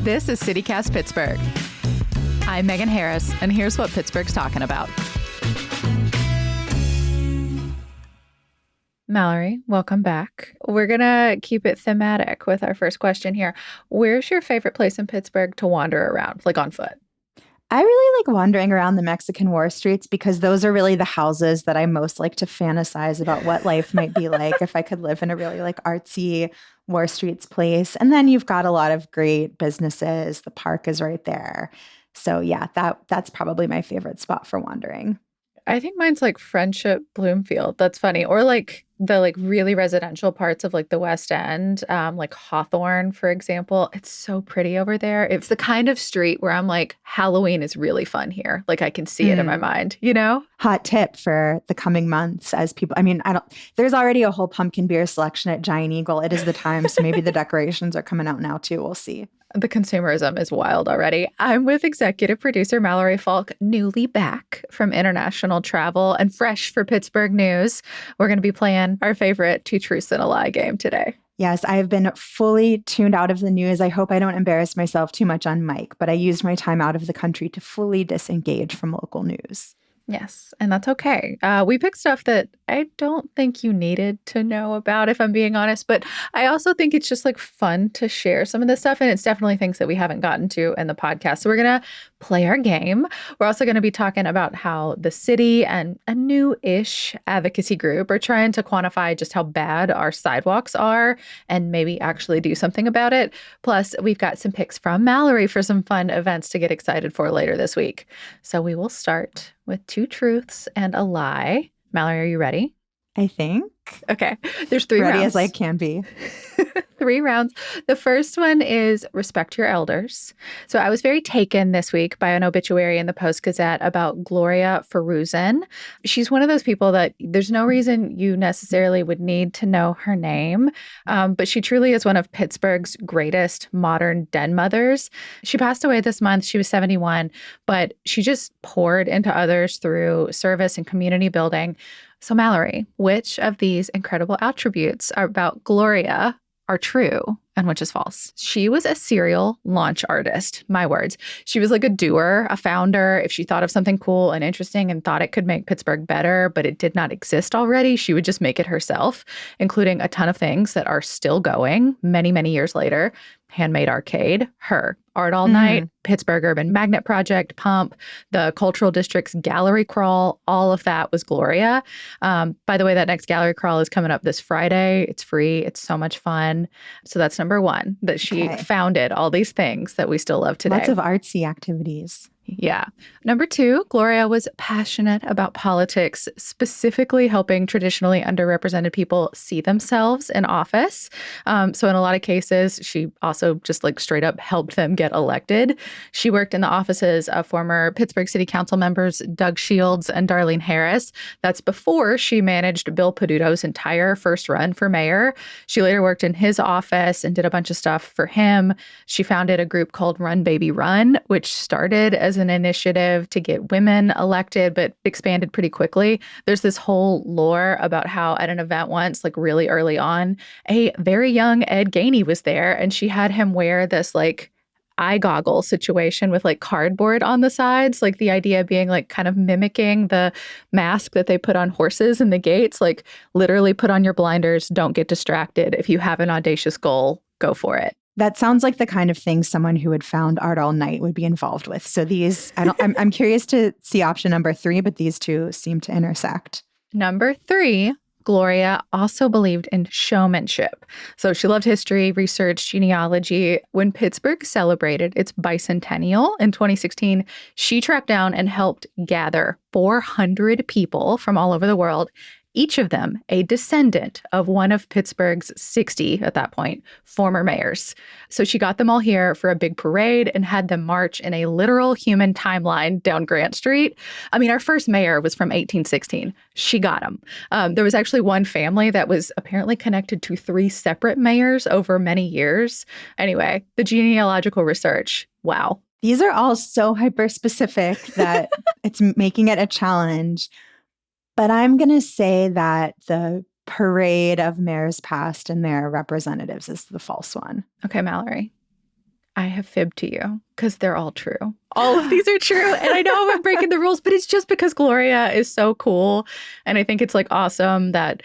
This is CityCast Pittsburgh. I'm Megan Harris, and here's what Pittsburgh's talking about. Mallory, welcome back. We're going to keep it thematic with our first question here. Where's your favorite place in Pittsburgh to wander around, like on foot? I really like wandering around the Mexican War streets because those are really the houses that I most like to fantasize about what life might be like if I could live in a really like artsy War Streets place. And then you've got a lot of great businesses. The park is right there. So yeah, that's probably my favorite spot for wandering. I think mine's like Friendship, Bloomfield. That's funny. Or like the like really residential parts of like the West End, like Hawthorne, for example. It's so pretty over there. It's the kind of street where I'm like, Halloween is really fun here. Like I can see it in my mind, you know? Hot tip for the coming months as people, there's already a whole pumpkin beer selection at Giant Eagle. It is the time. So maybe the decorations are coming out now too. We'll see. The consumerism is wild already. I'm with executive producer Mallory Falk, newly back from international travel and fresh for Pittsburgh news. We're going to be playing our favorite Two Truths and a Lie game today. Yes, I have been fully tuned out of the news. I hope I don't embarrass myself too much on mic, but I used my time out of the country to fully disengage from local news. Yes, and that's okay. We picked stuff that I don't think you needed to know about, if I'm being honest, but I also think it's just like fun to share some of this stuff, and it's definitely things that we haven't gotten to in the podcast. So we're going to play our game. We're also going to be talking about how the city and a new-ish advocacy group are trying to quantify just how bad our sidewalks are and maybe actually do something about it. Plus, we've got some picks from Mallory for some fun events to get excited for later this week. So we will start with Two Truths and a Lie. Mallory, are you ready? I think. Okay. There's three rounds. Ready as I can be. 3 rounds. The first one is respect your elders. So I was very taken this week by an obituary in the Post-Gazette about Gloria Feruzin. She's one of those people that there's no reason you necessarily would need to know her name, but she truly is one of Pittsburgh's greatest modern den mothers. She passed away this month. She was 71, but she just poured into others through service and community building. So Mallory, which of these incredible attributes about Gloria are true and which is false? She was a serial launch artist, my words. She was like a doer, a founder. If she thought of something cool and interesting and thought it could make Pittsburgh better, but it did not exist already, she would just make it herself, including a ton of things that are still going many, many years later. Handmade Arcade, her. Art All Night, Pittsburgh Urban Magnet Project, Pump, the Cultural District's Gallery Crawl, all of that was Gloria. By the way, that next Gallery Crawl is coming up this Friday. It's free. It's so much fun. So that's number one, that she founded all these things that we still love today. Lots of artsy activities. Yeah. Number 2, Gloria was passionate about politics, specifically helping traditionally underrepresented people see themselves in office. So in a lot of cases, she also just like straight up helped them get elected. She worked in the offices of former Pittsburgh City Council members Doug Shields and Darlene Harris. That's before she managed Bill Peduto's entire first run for mayor. She later worked in his office and did a bunch of stuff for him. She founded a group called Run Baby Run, which started as an initiative to get women elected, but expanded pretty quickly. There's this whole lore about how at an event once, like really early on, a very young Ed Gainey was there, and she had him wear this like eye goggle situation with like cardboard on the sides, like the idea being like kind of mimicking the mask that they put on horses in the gates, like literally put on your blinders, don't get distracted. If you have an audacious goal, go for it. That sounds like the kind of thing someone who would found Art All Night would be involved with. So I'm curious to see option number 3, but these two seem to intersect. Number 3, Gloria also believed in showmanship. So she loved history, research, genealogy. When Pittsburgh celebrated its bicentennial in 2016, she tracked down and helped gather 400 people from all over the world, each of them a descendant of one of Pittsburgh's 60, at that point, former mayors. So she got them all here for a big parade and had them march in a literal human timeline down Grant Street. I mean, our first mayor was from 1816. She got him. There was actually one family that was apparently connected to 3 separate mayors over many years. Anyway, the genealogical research, wow. These are all so hyper-specific that it's making it a challenge. But I'm going to say that the parade of mayors past and their representatives is the false one. Okay, Mallory, I have fibbed to you because they're all true. All of these are true. And I know I'm breaking the rules, but it's just because Gloria is so cool. And I think it's like awesome that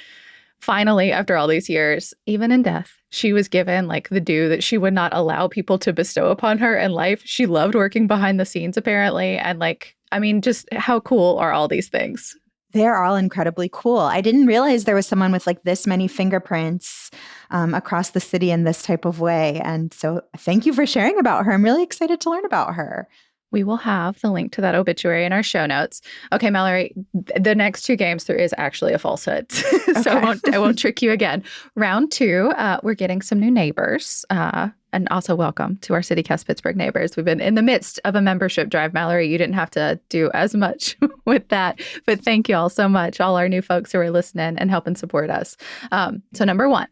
finally, after all these years, even in death, she was given like the due that she would not allow people to bestow upon her in life. She loved working behind the scenes, apparently. And like, I mean, just how cool are all these things? They're all incredibly cool. I didn't realize there was someone with like this many fingerprints across the city in this type of way. And so thank you for sharing about her. I'm really excited to learn about her. We will have the link to that obituary in our show notes. Okay, Mallory, the next two games, there is actually a falsehood. So I won't trick you again. Round two, we're getting some new neighbors. And also welcome to our CityCast Pittsburgh neighbors. We've been in the midst of a membership drive, Mallory. You didn't have to do as much with that. But thank you all so much, all our new folks who are listening and helping support us. So number one,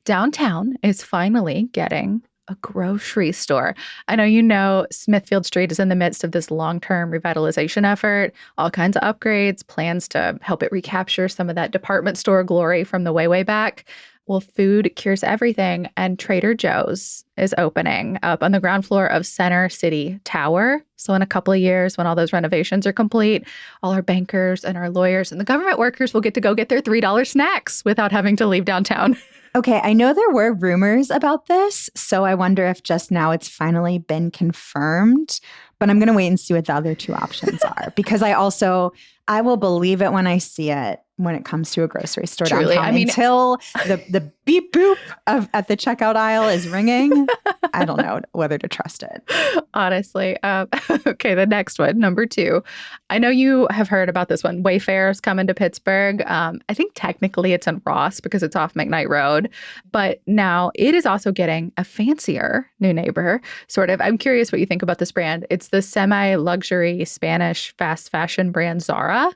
downtown is finally getting a grocery store. I know you know Smithfield Street is in the midst of this long-term revitalization effort, all kinds of upgrades, plans to help it recapture some of that department store glory from the way, way back. Well, food cures everything, and Trader Joe's is opening up on the ground floor of Center City Tower. So in a couple of years, when all those renovations are complete, all our bankers and our lawyers and the government workers will get to go get their $3 snacks without having to leave downtown. Okay, I know there were rumors about this, so I wonder if just now it's finally been confirmed. But I'm going to wait and see what the other two options are, because I will believe it when I see it when it comes to a grocery store Truly, downtown. I mean, until the beep boop at the checkout aisle is ringing, I don't know whether to trust it. Honestly. Okay, the next one, number two. I know you have heard about this one. Wayfair's coming to Pittsburgh. I think technically it's in Ross because it's off McKnight Road. But now it is also getting a fancier new neighbor, sort of. I'm curious what you think about this brand. It's the semi-luxury Spanish fast fashion brand Zara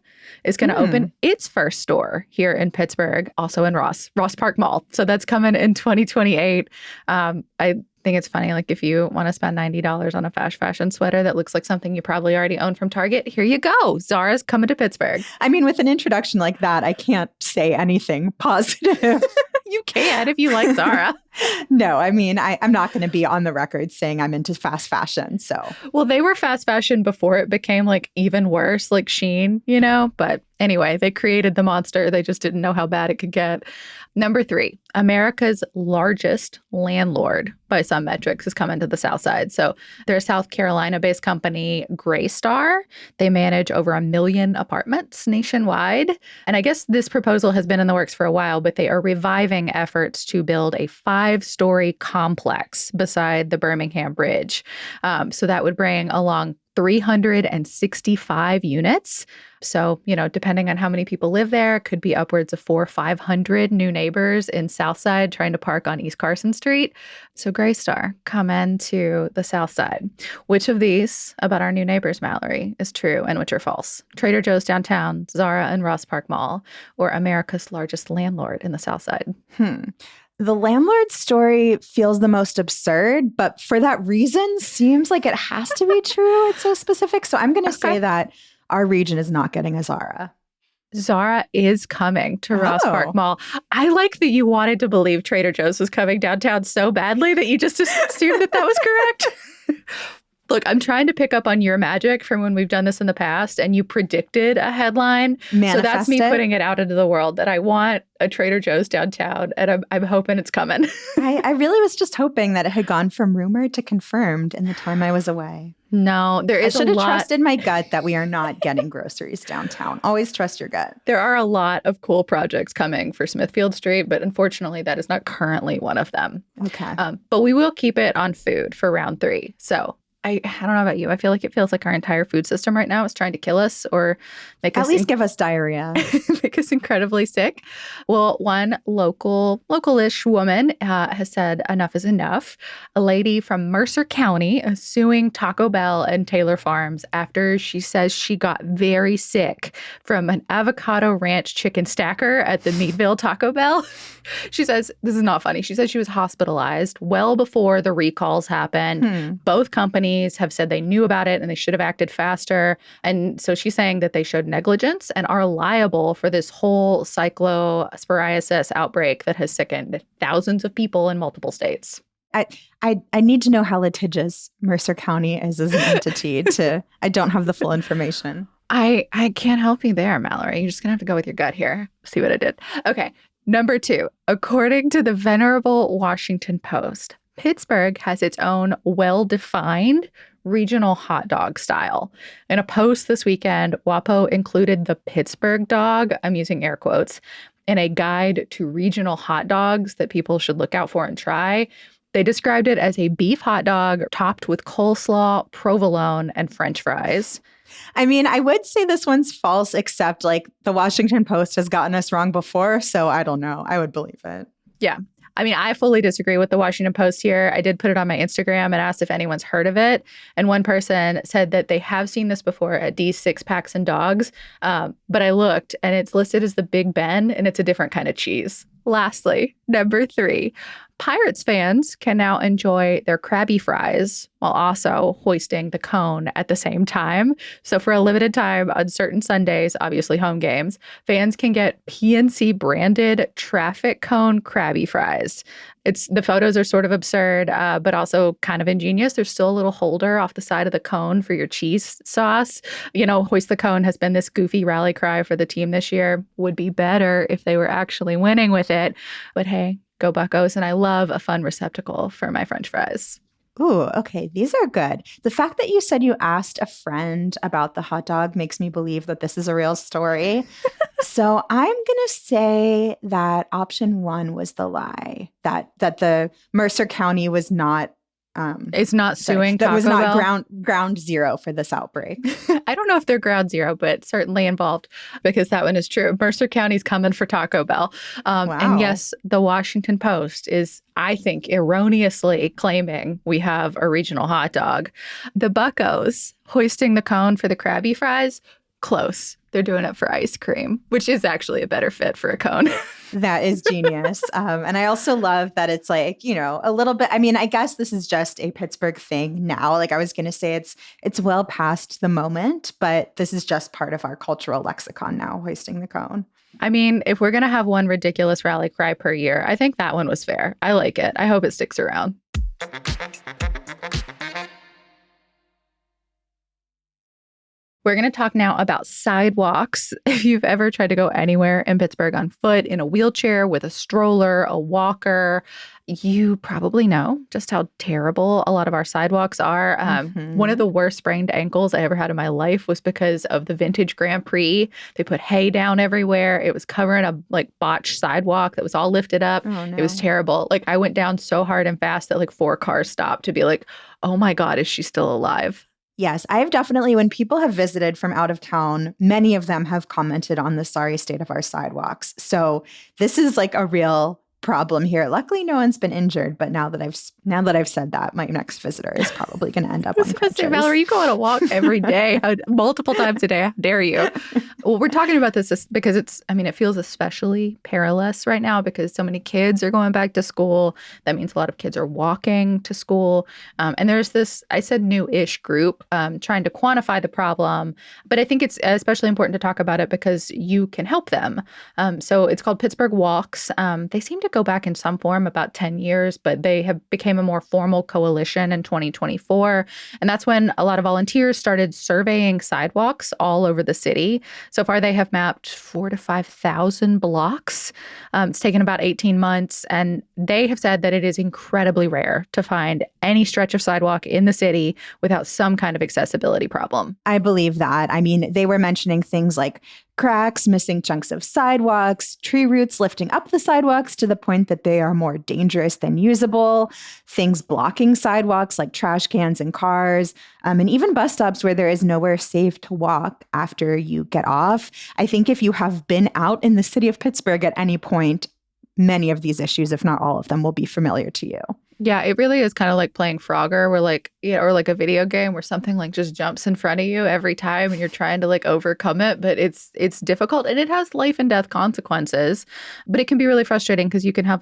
is going to open its first store here in Pittsburgh, also in Ross Park Mall. So that's coming in 2028. I think it's funny, like if you want to spend $90 on a fast fashion sweater that looks like something you probably already own from Target, here you go. Zara's coming to Pittsburgh. I mean, with an introduction like that, I can't say anything positive. You can if you like Zara. No, I mean, I'm not going to be on the record saying I'm into fast fashion. So, well, they were fast fashion before it became like even worse, like Shein, you know? But anyway, they created the monster. They just didn't know how bad it could get. Number three, America's largest landlord by some metrics is coming to the South Side. So they're a South Carolina-based company, Greystar. They manage over 1 million apartments nationwide. And I guess this proposal has been in the works for a while, but they are reviving efforts to build a 5-story complex beside the Birmingham Bridge. So that would bring along 365 units. So, you know, depending on how many people live there, could be upwards of 400 or 500 new neighbors in Southside trying to park on East Carson Street. So Greystar, come into the South Side. Which of these about our new neighbors, Mallory, is true and which are false? Trader Joe's downtown, Zara and Ross Park Mall, or America's largest landlord in the South Side? The landlord story feels the most absurd, but for that reason, seems like it has to be true. It's so specific. So I'm going to say that our region is not getting a Zara. Zara is coming to Ross Park Mall. I like that you wanted to believe Trader Joe's was coming downtown so badly that you just assumed that was correct. Look, I'm trying to pick up on your magic from when we've done this in the past, and you predicted a headline. So that's me putting it out into the world that I want a Trader Joe's downtown, and I'm hoping it's coming. I really was just hoping that it had gone from rumored to confirmed in the time I was away. No, there is a lot. I should have trusted my gut that we are not getting groceries downtown. Always trust your gut. There are a lot of cool projects coming for Smithfield Street, but unfortunately, that is not currently one of them. Okay. But we will keep it on food for round 3. So I don't know about you. I feel like it feels like our entire food system right now is trying to kill us or make us give us diarrhea. make us incredibly sick. Well, one local-ish woman has said enough is enough. A lady from Mercer County is suing Taco Bell and Taylor Farms after she says she got very sick from an avocado ranch chicken stacker at the Meadville Taco Bell. She says, this is not funny. She says she was hospitalized well before the recalls happened. Both companies counties have said they knew about it and they should have acted faster. And so she's saying that they showed negligence and are liable for this whole cyclosporiasis outbreak that has sickened thousands of people in multiple states. I need to know how litigious Mercer County is as an entity. I don't have the full information. I can't help you there, Mallory. You're just going to have to go with your gut here. See what I did? Okay. Number 2, according to the venerable Washington Post, Pittsburgh has its own well-defined regional hot dog style. In a post this weekend, WAPO included the Pittsburgh dog, I'm using air quotes, in a guide to regional hot dogs that people should look out for and try. They described it as a beef hot dog topped with coleslaw, provolone, and French fries. I mean, I would say this one's false, except like the Washington Post has gotten us wrong before. So I don't know. I would believe it. Yeah. I mean, I fully disagree with the Washington Post here. I did put it on my Instagram and asked if anyone's heard of it. And one person said that they have seen this before at D's Six Packs and Dogs. But I looked and it's listed as the Big Ben and it's a different kind of cheese. Lastly, number 3, Pirates fans can now enjoy their Krabby Fries while also hoisting the cone at the same time. So for a limited time on certain Sundays, obviously home games, fans can get PNC branded traffic cone Krabby Fries. The photos are sort of absurd, but also kind of ingenious. There's still a little holder off the side of the cone for your cheese sauce. You know, hoist the cone has been this goofy rally cry for the team this year. Would be better if they were actually winning with it. But hey, go Buccos. And I love a fun receptacle for my French fries. Ooh, okay. These are good. The fact that you said you asked a friend about the hot dog makes me believe that this is a real story. So I'm going to say that option 1 was the lie, that the Mercer County was not it's not suing that Taco was not Bell. ground zero for this outbreak. I don't know if they're ground zero, but certainly involved because that one is true. Mercer County's coming for Taco Bell. Wow. And yes, the Washington Post is, I think, erroneously claiming we have a regional hot dog. The Buccos hoisting the cone for the Krabby Fries, close. They're doing it for ice cream, which is actually a better fit for a cone. That is genius. And I also love that it's like, you know, a little bit, I mean, I guess this is just a Pittsburgh thing now. Like I was going to say it's well past the moment, but this is just part of our cultural lexicon now, hoisting the cone. I mean, if we're going to have one ridiculous rally cry per year, I think that one was fair. I like it. I hope it sticks around. We're going to talk now about sidewalks. If you've ever tried to go anywhere in Pittsburgh on foot, in a wheelchair, with a stroller, a walker, you probably know just how terrible a lot of our sidewalks are. One of the worst sprained ankles I ever had in my life was because of the vintage Grand Prix. They put hay down everywhere. It was covering a botched sidewalk that was all lifted up. Oh, no. It was terrible. Like I went down so hard and fast that 4 cars stopped to be like, oh my God, is she still alive? Yes, I've definitely, when people have visited from out of town, many of them have commented on the sorry state of our sidewalks. So this is like a real problem here. Luckily, no one's been injured. But now that I've said that, my next visitor is probably going to end up on crutches. Mallory, you go on a walk every day, multiple times a day. How dare you? Well, we're talking about this because it feels especially perilous right now because so many kids are going back to school. That means a lot of kids are walking to school. And there's this, I said new-ish group trying to quantify the problem. But I think it's especially important to talk about it because you can help them. So it's called Pittsburgh Walks. They seem to go back in some form about 10 years, but they have became a more formal coalition in 2024. And that's when a lot of volunteers started surveying sidewalks all over the city. So far, they have mapped 4,000 to 5,000 blocks. It's taken about 18 months. And they have said that it is incredibly rare to find any stretch of sidewalk in the city without some kind of accessibility problem. I believe that. I mean, they were mentioning things like cracks, missing chunks of sidewalks, tree roots lifting up the sidewalks to the point that they are more dangerous than usable, things blocking sidewalks like trash cans and cars, and even bus stops where there is nowhere safe to walk after you get off. I think if you have been out in the city of Pittsburgh at any point, many of these issues, if not all of them, will be familiar to you. Yeah, it really is kind of like playing Frogger or like a video game where something just jumps in front of you every time and you're trying to overcome it. But it's difficult and it has life and death consequences. But it can be really frustrating because you can have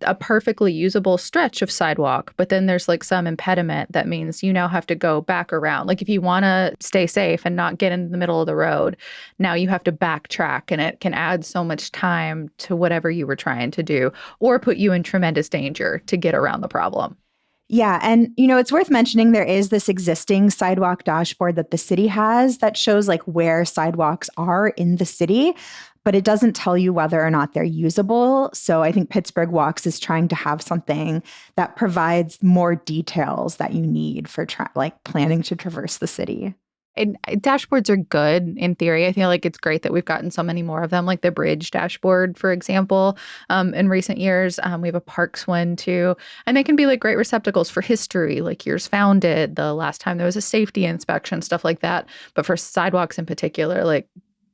a perfectly usable stretch of sidewalk, but then there's like some impediment that means you now have to go back around. Like if you want to stay safe and not get in the middle of the road, now you have to backtrack, and it can add so much time to whatever you were trying to do or put you in tremendous danger to get around the problem. Yeah. And, it's worth mentioning there is this existing sidewalk dashboard that the city has that shows like where sidewalks are in the city, but it doesn't tell you whether or not they're usable. So I think Pittsburgh Walks is trying to have something that provides more details that you need for like planning to traverse the city. And dashboards are good in theory. I feel like it's great that we've gotten so many more of them, like the bridge dashboard, for example, in recent years. We have a parks one too. And they can be like great receptacles for history, like years founded, the last time there was a safety inspection, stuff like that. But for sidewalks in particular, like,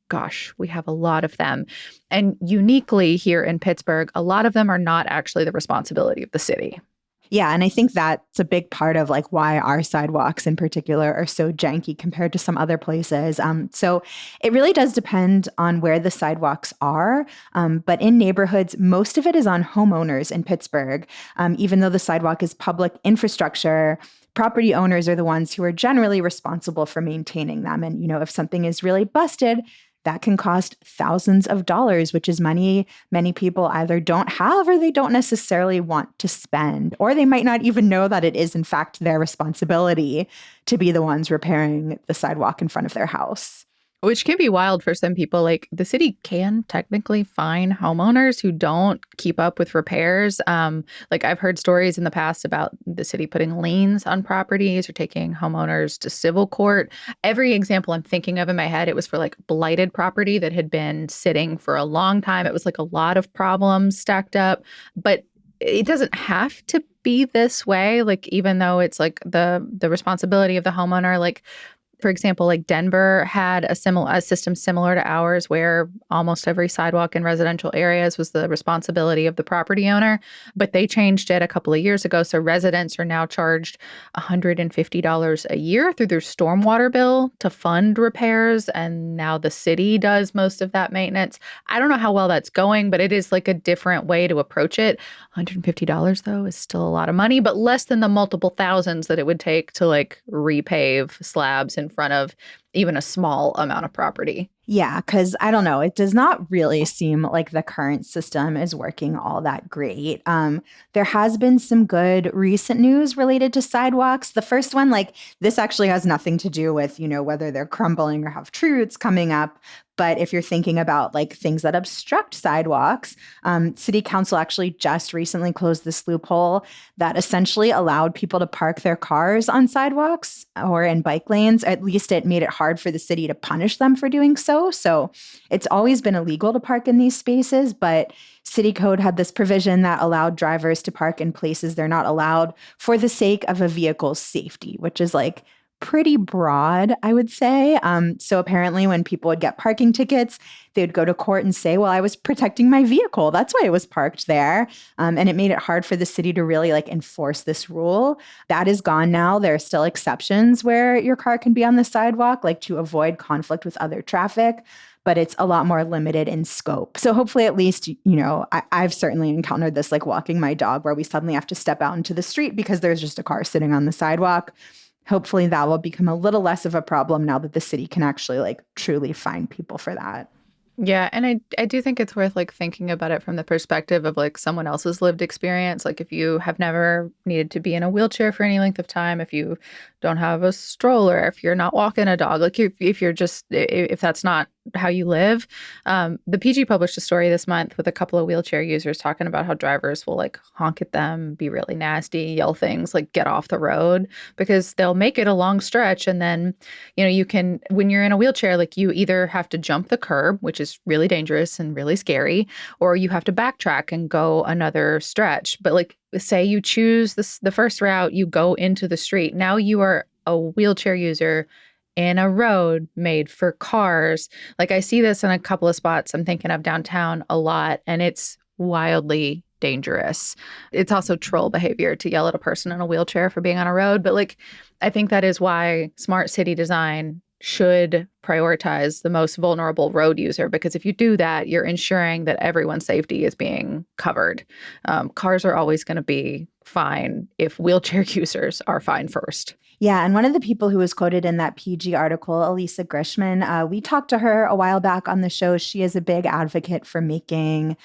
gosh, we have a lot of them. And uniquely here in Pittsburgh, a lot of them are not actually the responsibility of the city. Yeah. And I think that's a big part of like why our sidewalks in particular are so janky compared to some other places. So it really does depend on where the sidewalks are. But in neighborhoods, most of it is on homeowners in Pittsburgh. Even though the sidewalk is public infrastructure, property owners are the ones who are generally responsible for maintaining them. And, if something is really busted, that can cost thousands of dollars, which is money many people either don't have or they don't necessarily want to spend, or they might not even know that it is in fact their responsibility to be the ones repairing the sidewalk in front of their house. Which can be wild for some people. Like the city can technically fine homeowners who don't keep up with repairs. Like I've heard stories in the past about the city putting liens on properties or taking homeowners to civil court. Every example I'm thinking of in my head, it was for like blighted property that had been sitting for a long time. It was like a lot of problems stacked up, but it doesn't have to be this way. Like even though it's like the responsibility of the homeowner, like for example, like Denver had a system similar to ours where almost every sidewalk in residential areas was the responsibility of the property owner, but they changed it a couple of years ago. So residents are now charged $150 a year through their stormwater bill to fund repairs. And now the city does most of that maintenance. I don't know how well that's going, but it is like a different way to approach it. $150 though is still a lot of money, but less than the multiple thousands that it would take to like repave slabs in front of even a small amount of property. Yeah, because I don't know, it does not really seem like the current system is working all that great. There has been some good recent news related to sidewalks. The first one, like this actually has nothing to do with, whether they're crumbling or have tree roots coming up. But if you're thinking about like things that obstruct sidewalks, City Council actually just recently closed this loophole that essentially allowed people to park their cars on sidewalks or in bike lanes. At least it made it hard for the city to punish them for doing so. So it's always been illegal to park in these spaces, but City Code had this provision that allowed drivers to park in places they're not allowed for the sake of a vehicle's safety, which is like pretty broad, I would say. So apparently when people would get parking tickets, they would go to court and say, well, I was protecting my vehicle. That's why it was parked there. And it made it hard for the city to really like enforce this rule. That is gone now. There are still exceptions where your car can be on the sidewalk, like to avoid conflict with other traffic, but it's a lot more limited in scope. So hopefully at least, I've certainly encountered this like walking my dog where we suddenly have to step out into the street because there's just a car sitting on the sidewalk. Hopefully that will become a little less of a problem now that the city can actually like truly fine people for that. Yeah, and I do think it's worth like thinking about it from the perspective of like someone else's lived experience. Like if you have never needed to be in a wheelchair for any length of time, if you don't have a stroller, if you're not walking a dog, like if you're just if that's not how you live. The PG published a story this month with a couple of wheelchair users talking about how drivers will like honk at them, be really nasty, yell things like get off the road because they'll make it a long stretch. And then, you can, when you're in a wheelchair, like you either have to jump the curb, which is really dangerous and really scary, or you have to backtrack and go another stretch. But like, say you choose the first route, you go into the street. Now you are a wheelchair user in a road made for cars. Like I see this in a couple of spots I'm thinking of downtown a lot, and it's wildly dangerous. It's also troll behavior to yell at a person in a wheelchair for being on a road. But like, I think that is why smart city design should prioritize the most vulnerable road user, because if you do that, you're ensuring that everyone's safety is being covered. Cars are always going to be fine if wheelchair users are fine first. Yeah, and one of the people who was quoted in that PG article, Elisa Grishman, we talked to her a while back on the show. She is a big advocate for making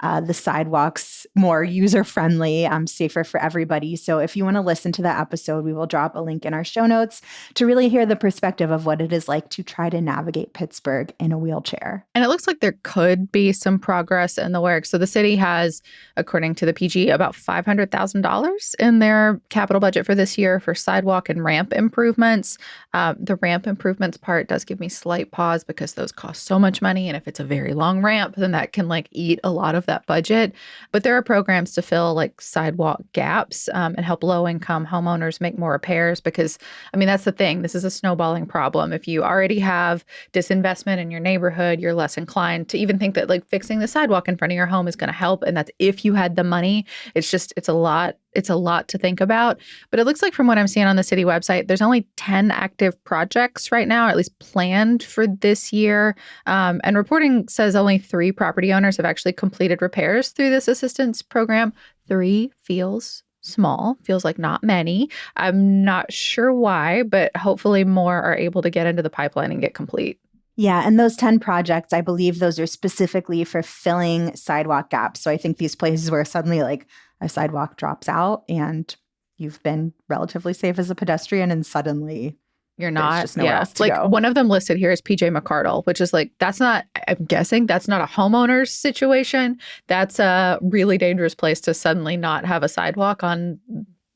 the sidewalks more user-friendly, safer for everybody. So if you want to listen to that episode, we will drop a link in our show notes to really hear the perspective of what it is like to try to navigate Pittsburgh in a wheelchair. And it looks like there could be some progress in the works. So the city has, according to the PG, about $500,000 in their capital budget for this year for sidewalk and ramp improvements. The ramp improvements part does give me slight pause because those cost so much money. And if it's a very long ramp, then that can eat a lot of that budget. But there are programs to fill sidewalk gaps and help low-income homeowners make more repairs because, that's the thing. This is a snowballing problem. If you already have disinvestment in your neighborhood, you're less inclined to even think that fixing the sidewalk in front of your home is going to help. And that's if you had the money. It's a lot. It's a lot to think about. But it looks like from what I'm seeing on the city website, there's only 10 active projects right now, or at least planned for this year. And reporting says only 3 property owners have actually completed repairs through this assistance program. 3 feels small, feels like not many. I'm not sure why, but hopefully more are able to get into the pipeline and get complete. Yeah, and those 10 projects, I believe those are specifically for filling sidewalk gaps. So I think these places where suddenly a sidewalk drops out and you've been relatively safe as a pedestrian and suddenly you're not. Just nowhere else to go. One of them listed here is PJ McCardle, which is that's not, I'm guessing that's not a homeowner's situation. That's a really dangerous place to suddenly not have a sidewalk on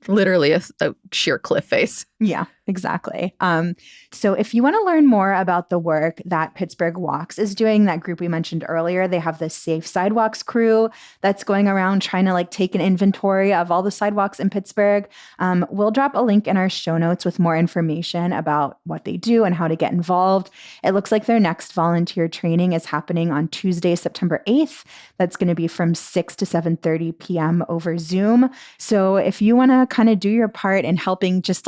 literally a sheer cliff face. Yeah, exactly. So if you want to learn more about the work that Pittsburgh Walks is doing, that group we mentioned earlier, they have the Safe Sidewalks crew that's going around trying to take an inventory of all the sidewalks in Pittsburgh. We'll drop a link in our show notes with more information about what they do and how to get involved. It looks like their next volunteer training is happening on Tuesday, September 8th. That's going to be from 6 to 7:30 p.m. over Zoom. So if you want to kind of do your part in helping just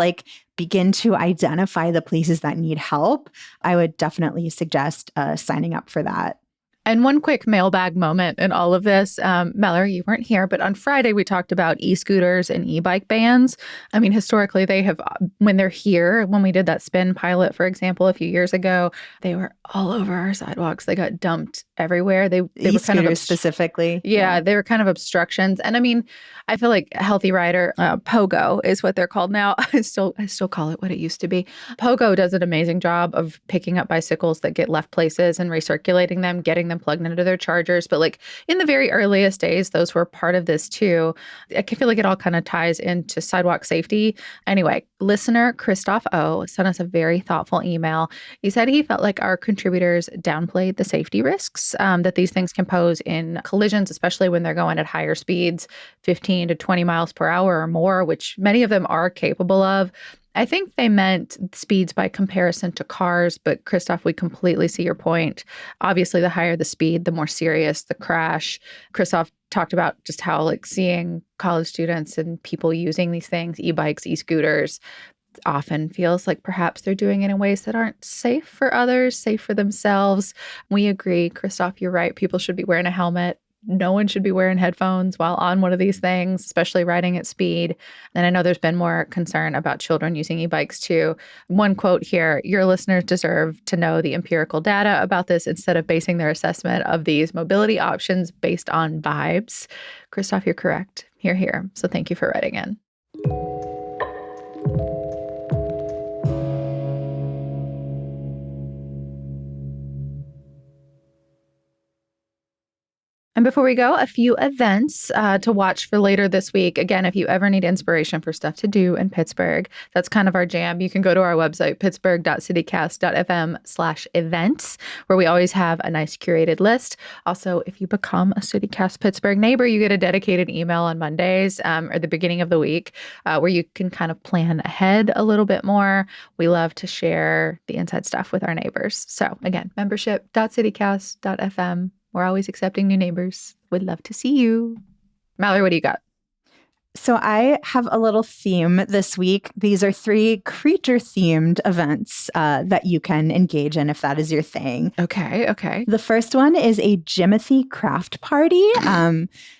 begin to identify the places that need help, I would definitely suggest signing up for that. And one quick mailbag moment in all of this, Mallory, you weren't here, but on Friday we talked about e-scooters and e-bike bans. Historically, they have, when they're here, when we did that spin pilot, for example, a few years ago, they were all over our sidewalks. They got dumped everywhere. They were kind of specifically. Yeah, they were kind of obstructions. And I feel like Healthy Rider, Pogo is what they're called now. I still call it what it used to be. Pogo does an amazing job of picking up bicycles that get left places and recirculating them, getting them plugged into their chargers. But in the very earliest days, those were part of this too. I feel like it all kind of ties into sidewalk safety. Anyway, listener Christoph O sent us a very thoughtful email. He said he felt like our contributors downplayed the safety risks that these things can pose in collisions, especially when they're going at higher speeds, 15 to 20 miles per hour or more, which many of them are capable of. I think they meant speeds by comparison to cars, but Christoph, we completely see your point. Obviously, the higher the speed, the more serious the crash. Christoph talked about just how seeing college students and people using these things, e-bikes, e-scooters, often feels like perhaps they're doing it in ways that aren't safe for others, safe for themselves. We agree. Christoph, you're right. People should be wearing a helmet. No one should be wearing headphones while on one of these things, especially riding at speed. And I know there's been more concern about children using e-bikes too. One quote here, your listeners deserve to know the empirical data about this instead of basing their assessment of these mobility options based on vibes. Christoph, you're correct. Hear, hear. So thank you for writing in. And before we go, a few events to watch for later this week. Again, if you ever need inspiration for stuff to do in Pittsburgh, that's kind of our jam. You can go to our website, pittsburgh.citycast.fm/events, where we always have a nice curated list. Also, if you become a CityCast Pittsburgh neighbor, you get a dedicated email on Mondays or the beginning of the week where you can kind of plan ahead a little bit more. We love to share the inside stuff with our neighbors. So again, membership.citycast.fm. We're always accepting new neighbors. Would love to see you. Mallory, what do you got? So I have a little theme this week. These are 3 creature-themed events that you can engage in if that is your thing. Okay, okay. The first one is a Jimothy craft party.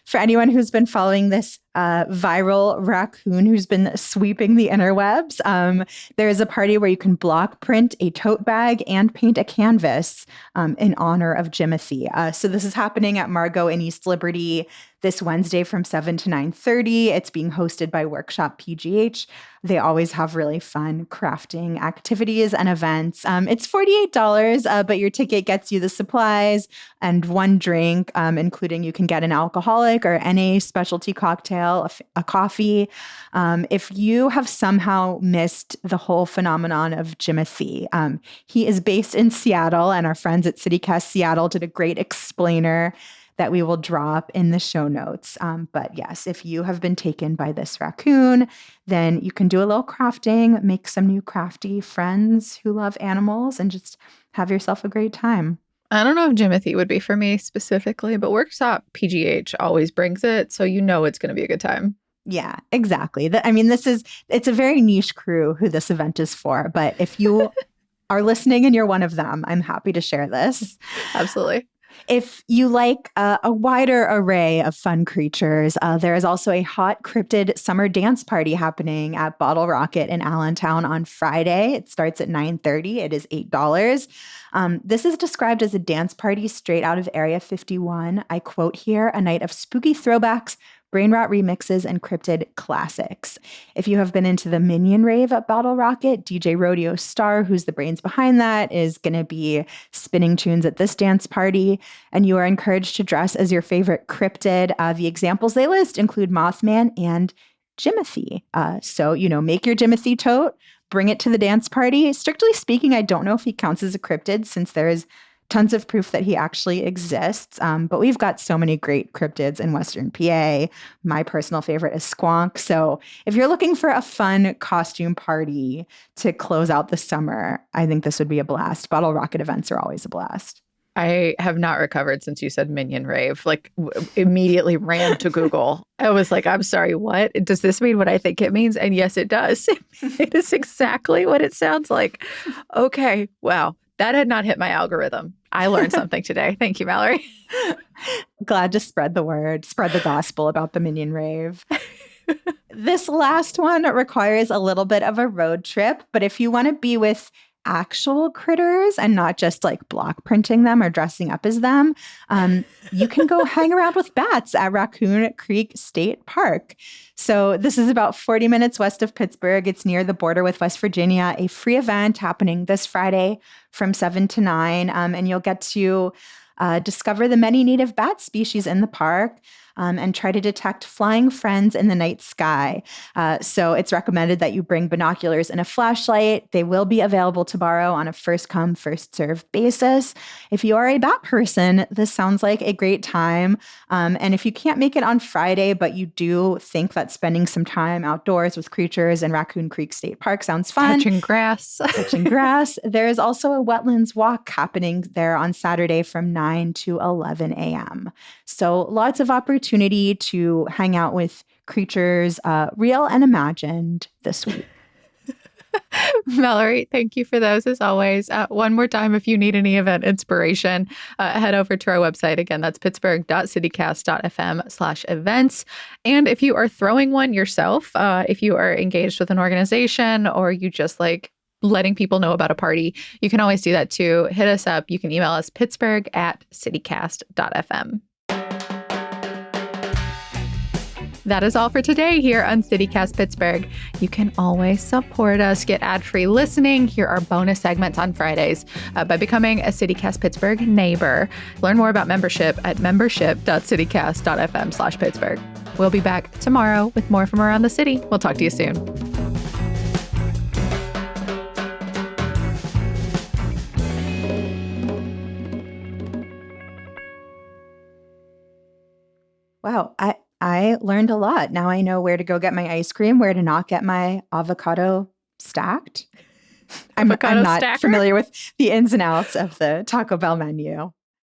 For anyone who's been following this viral raccoon who's been sweeping the interwebs, there is a party where you can block print a tote bag and paint a canvas in honor of Jimothy. So this is happening at Margot in East Liberty this Wednesday from 7 to 9:30. It's being hosted by Workshop PGH. They always have really fun crafting activities and events. It's $48, but your ticket gets you the supplies and 1 drink, including you can get an alcoholic or NA specialty cocktail, a coffee. If you have somehow missed the whole phenomenon of Jimothy, he is based in Seattle, and our friends at CityCast Seattle did a great explainer that we will drop in the show notes. But yes, if you have been taken by this raccoon, then you can do a little crafting, make some new crafty friends who love animals, and just have yourself a great time. I don't know if Jimothy would be for me specifically, but Workshop PGH always brings it, so you know it's going to be a good time. Yeah, exactly. It's a very niche crew who this event is for. But if you are listening and you're one of them, I'm happy to share this. Absolutely. If you like a wider array of fun creatures, there is also a hot cryptid summer dance party happening at Bottle Rocket in Allentown on Friday. It starts at 9:30. It is $8. This is described as a dance party straight out of Area 51. I quote here, "A night of spooky throwbacks, brain rot remixes, and cryptid classics." If you have been into the Minion Rave at Bottle Rocket, DJ Rodeo Star, who's the brains behind that, is going to be spinning tunes at this dance party. And you are encouraged to dress as your favorite cryptid. The examples they list include Mothman and Jimothy. So, make your Jimothy tote, bring it to the dance party. Strictly speaking, I don't know if he counts as a cryptid since there is tons of proof that he actually exists. But we've got so many great cryptids in Western PA. My personal favorite is Squonk. So if you're looking for a fun costume party to close out the summer, I think this would be a blast. Bottle Rocket events are always a blast. I have not recovered since you said Minion Rave. Immediately ran to Google. I was like, I'm sorry, what? Does this mean what I think it means? And yes, it does. It is exactly what it sounds like. Okay, wow. That had not hit my algorithm. I learned something today. Thank you, Mallory. Glad to spread the word, spread the gospel about the Minion Rave. This last one requires a little bit of a road trip, but if you want to be with actual critters and not just like block printing them or dressing up as them, you can go hang around with bats at Raccoon Creek State Park. So this is about 40 minutes west of Pittsburgh. It's near the border with West Virginia, a free event happening this Friday from 7 to 9. And you'll get to discover the many native bat species in the park. And try to detect flying friends in the night sky. So it's recommended that you bring binoculars and a flashlight. They will be available to borrow on a first-come, first-served basis. If you are a bat person, this sounds like a great time. And if you can't make it on Friday, but you do think that spending some time outdoors with creatures in Raccoon Creek State Park sounds fun. Touching grass. There is also a wetlands walk happening there on Saturday from 9 to 11 a.m. So lots of opportunity to hang out with creatures, real and imagined, this week. Mallory, thank you for those as always. One more time, if you need any event inspiration, head over to our website. Again, that's pittsburgh.citycast.fm/events. And if you are throwing one yourself, if you are engaged with an organization or you just like letting people know about a party, you can always do that too. Hit us up. You can email us pittsburgh@citycast.fm. That is all for today here on CityCast Pittsburgh. You can always support us, get ad-free listening, hear our bonus segments on Fridays by becoming a CityCast Pittsburgh neighbor. Learn more about membership at membership.citycast.fm/Pittsburgh. We'll be back tomorrow with more from around the city. We'll talk to you soon. Wow, I learned a lot. Now I know where to go get my ice cream, where to not get my avocado stacked. I'm not familiar with the ins and outs of the Taco Bell menu.